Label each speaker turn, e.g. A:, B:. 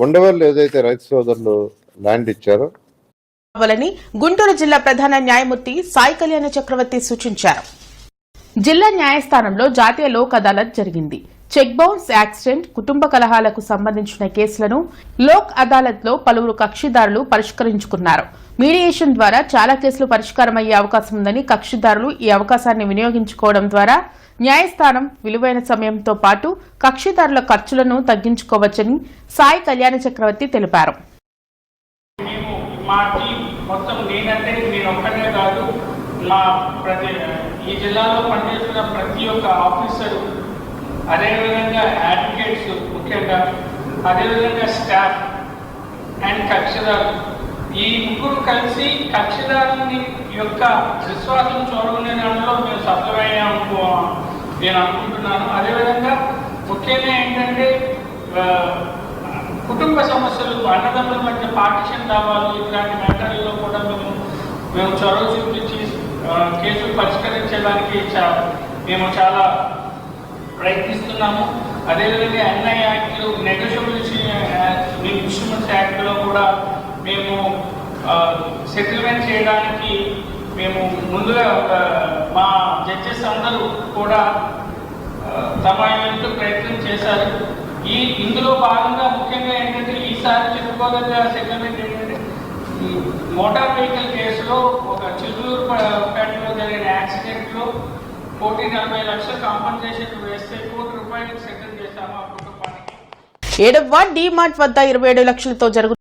A: ఉండవల్లి ఏదైతే రైతు సోదరులు ల్యాండ్ ఇచ్చారో
B: గుంటూరు జిల్లా ప్రధాన న్యాయమూర్తి సాయి కళ్యాణ చక్రవర్తి సూచించారు. జిల్లా న్యాయస్థానంలో జాతీయ లోక్ అదాలత్ జరిగింది. చెక్ బౌన్స్ యాక్సిడెంట్, కుటుంబ కలహాలకు సంబంధించిన కేసులను లోక్ అదాలత్ లో పలువురు కక్షిదారులు పరిష్కరించుకున్నారు. మీడియేషన్ ద్వారా చాలా కేసులు పరిష్కారమయ్యే అవకాశం ఉందని, కక్షిదారులు ఈ అవకాశాన్ని వినియోగించుకోవడం ద్వారా న్యాయస్థానం విలువైన సమయంతో పాటు కక్షిదారుల ఖర్చులను తగ్గించుకోవచ్చని సాయి కళ్యాణ చక్రవర్తి తెలిపారు.
C: మా టీం మొత్తం నేనంటే నేను ఒక్కనే కాదు, ఈ జిల్లాలో పనిచేస్తున్న ప్రతి ఒక్క ఆఫీసరు, అదేవిధంగా అడ్వకేట్స్ ముఖ్యంగా, అదేవిధంగా స్టాఫ్ అండ్ కక్షిదారులు, ఈ ముగ్గురు కలిసి కక్షిదారుని యొక్క విశ్వాసం చూడకునే దానిలో మేము సఫలమయ్యాము నేను అనుకుంటున్నాను. అదేవిధంగా ముఖ్యంగా ఏంటంటే కుటుంబ సమస్యలు, అన్నదమ్ముల మధ్య పార్టిషన్ దావాలు, ఇట్లాంటి మ్యాటర్లలో కూడా మేము చొరవ చూపించి కేసులు పరిష్కరించడానికి మేము చాలా ప్రయత్నిస్తున్నాము. అదేవిధంగా ఎన్ఐ యాక్ట్లు, నెగోషియబిలిటీ ఇన్స్ట్రుమెంట్స్ యాక్ట్లో కూడా మేము సెటిల్మెంట్ చేయడానికి మేము ముందుగా మా జడ్జెస్ అందరూ కూడా తమ వంతు ప్రయత్నం చేశారు. ఇందులో భాగంగా ముఖ్యంగా ఏంటంటే ఈసారి చెప్పుకోదగ్గ సెటిల్మెంట్ ఏంటంటే మోటార్ వెహికల్ కేసులో ఒక చిత్తూరుపేటలో జరిగిన యాక్సిడెంట్లో 1,40 లక్షల కాంపన్సేషన్ వేస్తే ₹1 సెటిల్ చేశాము ఆ కుటుంబానికి.
B: 7వ డీమార్ట్ వద్ద 27 లక్షలతో జరుగుతున్న